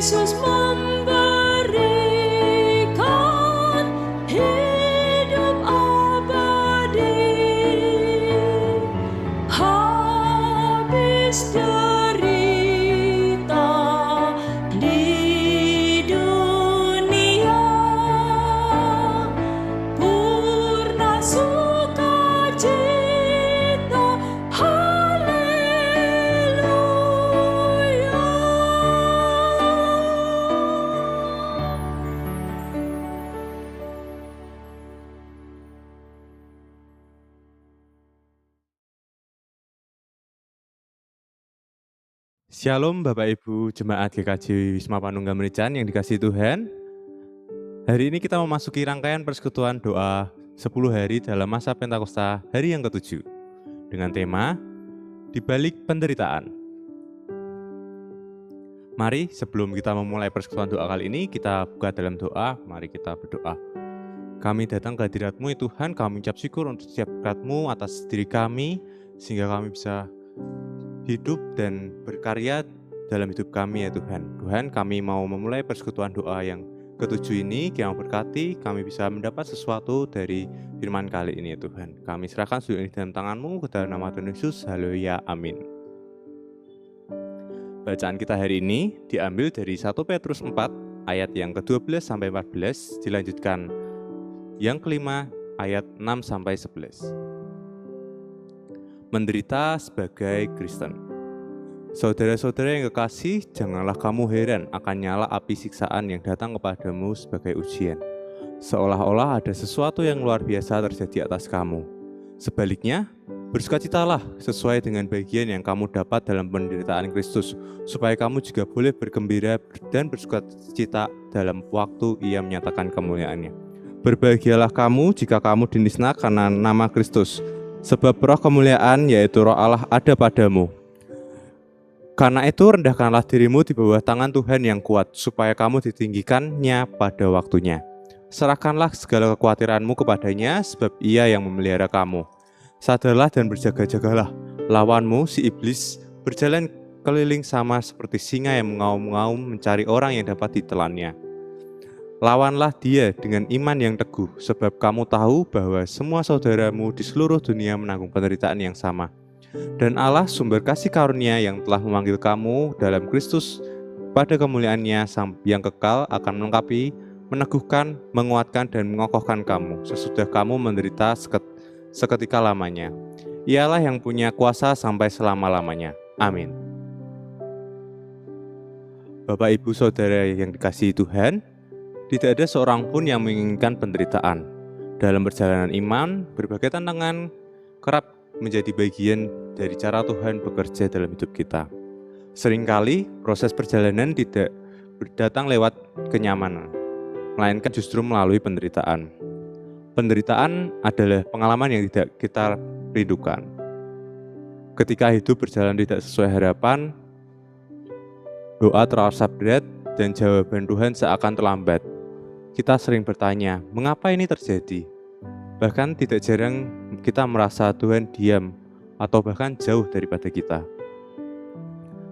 Yesus memberikan hidup abadi, habis derita di dunia, purna sukacita, haleluya. Shalom Bapak Ibu Jemaat GKJ Wisma Panunggal Merican yang dikasihi Tuhan. Hari ini kita memasuki rangkaian persekutuan doa 10 hari dalam masa Pentakosta hari yang ke-7 dengan tema Di Balik Penderitaan. Mari sebelum kita memulai persekutuan doa kali ini, kita buka dalam doa. Mari kita berdoa. Kami datang ke hadirat-Mu ya Tuhan, kami ucap syukur untuk setiap berkat-Mu atas diri kami, sehingga kami bisa hidup dan berkarya dalam hidup kami ya Tuhan. Tuhan, kami mau memulai persekutuan doa yang ke-7 ini, kami berkati, kami bisa mendapat sesuatu dari firman kali ini ya Tuhan. Kami serahkan seluruh ini dalam tangan-Mu, ke dalam nama Tuhan Yesus, haleluya, amin. Bacaan kita hari ini diambil dari 1 Petrus 4 ayat yang ke-12 sampai 14, dilanjutkan yang kelima ayat 6 sampai 11. Menderita sebagai Kristen. Saudara-saudara yang kekasih, janganlah kamu heran akan nyala api siksaan yang datang kepadamu sebagai ujian, seolah-olah ada sesuatu yang luar biasa terjadi atas kamu. Sebaliknya, bersukacitalah sesuai dengan bagian yang kamu dapat dalam penderitaan Kristus, supaya kamu juga boleh bergembira dan bersukacita dalam waktu Ia menyatakan kemuliaannya. Berbahagialah kamu jika kamu dinisna karena nama Kristus, sebab roh kemuliaan yaitu roh Allah ada padamu. Karena itu rendahkanlah dirimu di bawah tangan Tuhan yang kuat, supaya kamu ditinggikannya pada waktunya. Serahkanlah segala kekhawatiranmu kepadanya, sebab Ia yang memelihara kamu. Sadarlah dan berjaga-jagalah, lawanmu si iblis berjalan keliling sama seperti singa yang mengaum-ngaum mencari orang yang dapat ditelannya. Lawanlah dia dengan iman yang teguh, sebab kamu tahu bahwa semua saudaramu di seluruh dunia menanggung penderitaan yang sama. Dan Allah sumber kasih karunia yang telah memanggil kamu dalam Kristus pada kemuliaannya yang kekal akan melengkapi, meneguhkan, menguatkan, dan mengokohkan kamu sesudah kamu menderita seketika lamanya. Ialah yang punya kuasa sampai selama-lamanya. Amin. Bapak, Ibu, Saudara yang dikasihi Tuhan, tidak ada seorang pun yang menginginkan penderitaan. Dalam perjalanan iman, berbagai tantangan kerap menjadi bagian dari cara Tuhan bekerja dalam hidup kita. Seringkali proses perjalanan tidak datang lewat kenyamanan, melainkan justru melalui penderitaan. Penderitaan adalah pengalaman yang tidak kita rindukan. Ketika hidup berjalan tidak sesuai harapan, doa terasa berat dan jawaban Tuhan seakan terlambat. Kita sering bertanya, mengapa ini terjadi? Bahkan tidak jarang kita merasa Tuhan diam atau bahkan jauh daripada kita.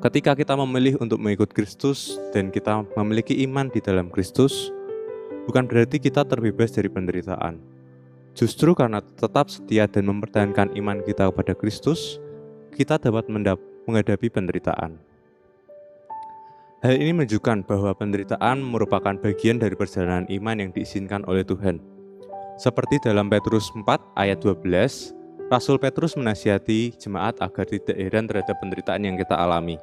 Ketika kita memilih untuk mengikut Kristus dan kita memiliki iman di dalam Kristus, bukan berarti kita terbebas dari penderitaan. Justru karena tetap setia dan mempertahankan iman kita kepada Kristus, kita dapat menghadapi penderitaan. Hal ini menunjukkan bahwa penderitaan merupakan bagian dari perjalanan iman yang diizinkan oleh Tuhan. Seperti dalam Petrus 4 ayat 12, Rasul Petrus menasihati jemaat agar tidak heran terhadap penderitaan yang kita alami.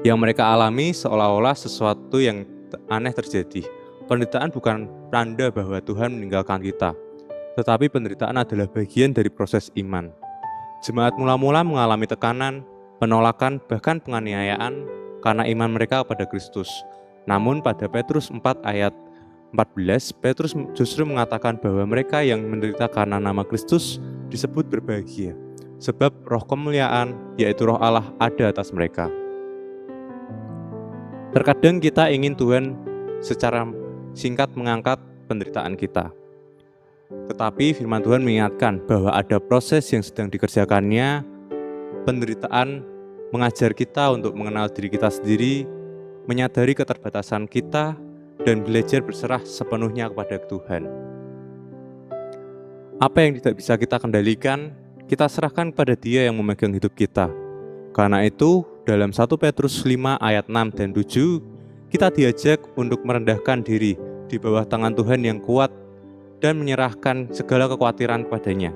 Yang mereka alami seolah-olah sesuatu yang aneh terjadi. Penderitaan bukan tanda bahwa Tuhan meninggalkan kita, tetapi penderitaan adalah bagian dari proses iman. Jemaat mula-mula mengalami tekanan, penolakan, bahkan penganiayaan karena iman mereka kepada Kristus. Namun pada Petrus 4 ayat 14, Petrus justru mengatakan bahwa mereka yang menderita karena nama Kristus disebut berbahagia, sebab roh kemuliaan, yaitu roh Allah, ada atas mereka. Terkadang kita ingin Tuhan secara singkat mengangkat penderitaan kita. Tetapi firman Tuhan mengingatkan bahwa ada proses yang sedang dikerjakannya. Penderitaan mengajar kita untuk mengenal diri kita sendiri, menyadari keterbatasan kita, dan belajar berserah sepenuhnya kepada Tuhan. Apa yang tidak bisa kita kendalikan, kita serahkan kepada Dia yang memegang hidup kita. Karena itu, dalam 1 Petrus 5 ayat 6 dan 7, kita diajak untuk merendahkan diri di bawah tangan Tuhan yang kuat dan menyerahkan segala kekhawatiran kepadanya.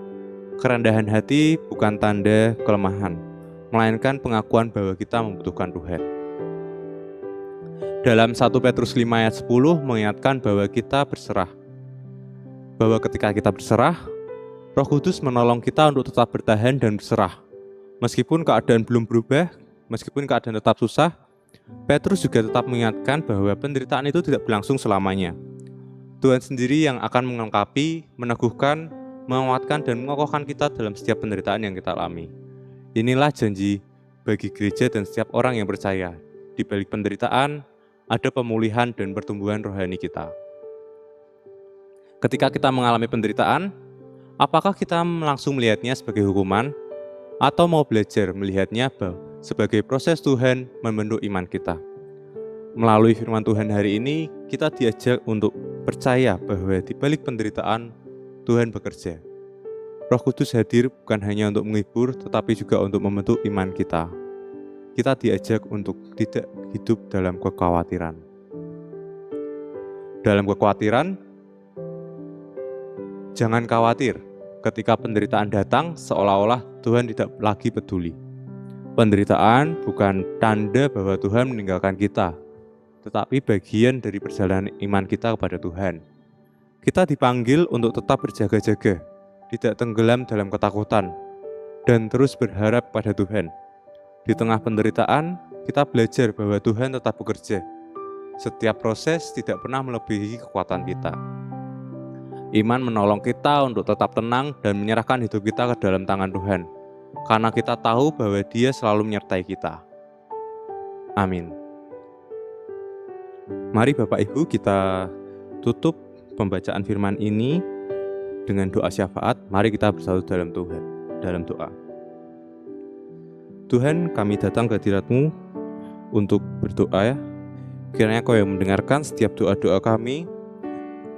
Kerendahan hati bukan tanda kelemahan, melainkan pengakuan bahwa kita membutuhkan Tuhan. Dalam 1 Petrus 5 ayat 10 mengingatkan bahwa kita berserah. Bahwa ketika kita berserah, Roh Kudus menolong kita untuk tetap bertahan dan berserah. Meskipun keadaan belum berubah, meskipun keadaan tetap susah, Petrus juga tetap mengingatkan bahwa penderitaan itu tidak berlangsung selamanya. Tuhan sendiri yang akan melengkapi, meneguhkan, menguatkan, dan mengokohkan kita dalam setiap penderitaan yang kita alami. Inilah janji bagi gereja dan setiap orang yang percaya. Di balik penderitaan, ada pemulihan dan pertumbuhan rohani kita. Ketika kita mengalami penderitaan, apakah kita langsung melihatnya sebagai hukuman, atau mau belajar melihatnya sebagai proses Tuhan membentuk iman kita? Melalui firman Tuhan hari ini, kita diajak untuk percaya bahwa di balik penderitaan, Tuhan bekerja. Roh Kudus hadir bukan hanya untuk menghibur, tetapi juga untuk membentuk iman kita. Kita diajak untuk tidak hidup dalam kekhawatiran. Dalam kekhawatiran, jangan khawatir. Ketika penderitaan datang, seolah-olah Tuhan tidak lagi peduli. Penderitaan bukan tanda bahwa Tuhan meninggalkan kita, tetapi bagian dari perjalanan iman kita kepada Tuhan. Kita dipanggil untuk tetap berjaga-jaga, tidak tenggelam dalam ketakutan, dan terus berharap pada Tuhan. Di tengah penderitaan, kita belajar bahwa Tuhan tetap bekerja. Setiap proses tidak pernah melebihi kekuatan kita. Iman menolong kita untuk tetap tenang dan menyerahkan hidup kita ke dalam tangan Tuhan, karena kita tahu bahwa Dia selalu menyertai kita. Amin. Mari Bapak Ibu kita tutup pembacaan firman ini dengan doa syafaat. Mari kita bersatu dalam Tuhan, dalam doa. Tuhan, kami datang ke hadirat-Mu untuk berdoa. Kiranya Kau yang mendengarkan setiap doa-doa kami,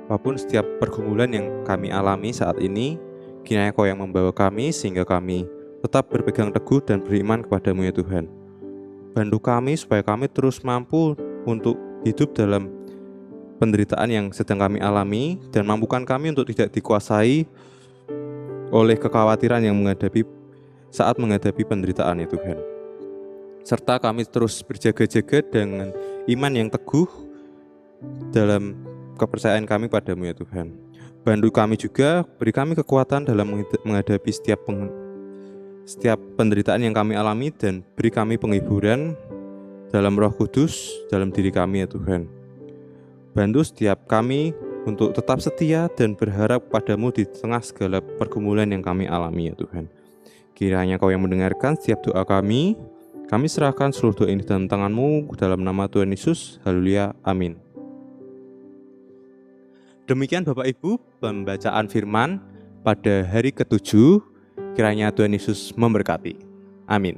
apapun setiap pergumulan yang kami alami saat ini. Kiranya Kau yang membawa kami sehingga kami tetap berpegang teguh dan beriman kepada-Mu ya Tuhan. Bantu kami supaya kami terus mampu untuk hidup dalam penderitaan yang sedang kami alami, dan mampukan kami untuk tidak dikuasai oleh kekhawatiran yang saat menghadapi penderitaan ya Tuhan. Serta kami terus berjaga-jaga dengan iman yang teguh dalam kepercayaan kami padamu ya Tuhan. Bantu kami juga, beri kami kekuatan dalam menghadapi setiap penderitaan yang kami alami, dan beri kami penghiburan dalam Roh Kudus dalam diri kami ya Tuhan. Bantu setiap kami untuk tetap setia dan berharap padamu di tengah segala pergumulan yang kami alami ya Tuhan. Kiranya Kau yang mendengarkan setiap doa kami serahkan seluruh doa ini dalam tangan-Mu, dalam nama Tuhan Yesus. Haleluya, amin. Demikian Bapak Ibu pembacaan firman pada hari ke-7. Kiranya Tuhan Yesus memberkati. Amin.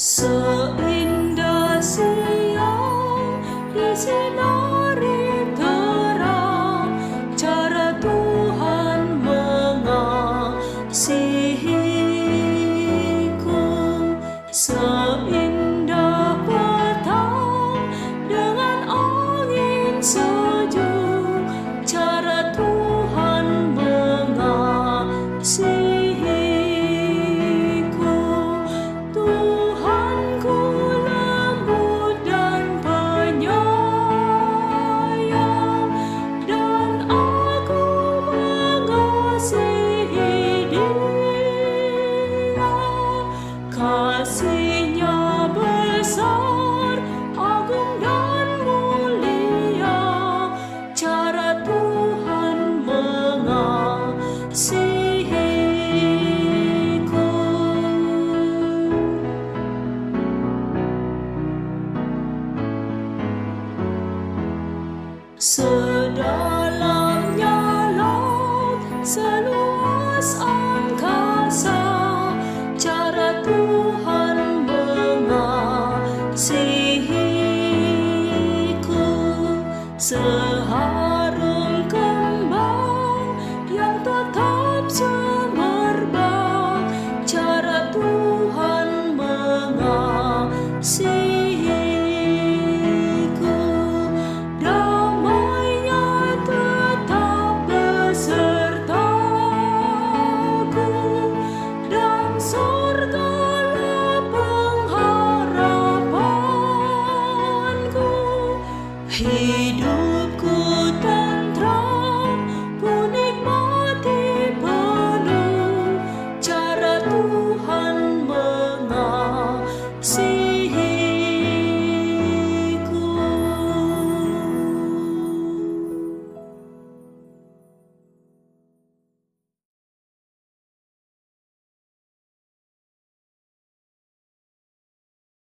Seindah siang disinari terang, cara Tuhan mengasihiku. Seindah petang dengan angin sejuk, cara Tuhan mengasihiku. Kasih-Nya besar, agung dan mulia, cara Tuhan mengasihiku. Sedalamnya laut, seluas angkasa, cara Tuhan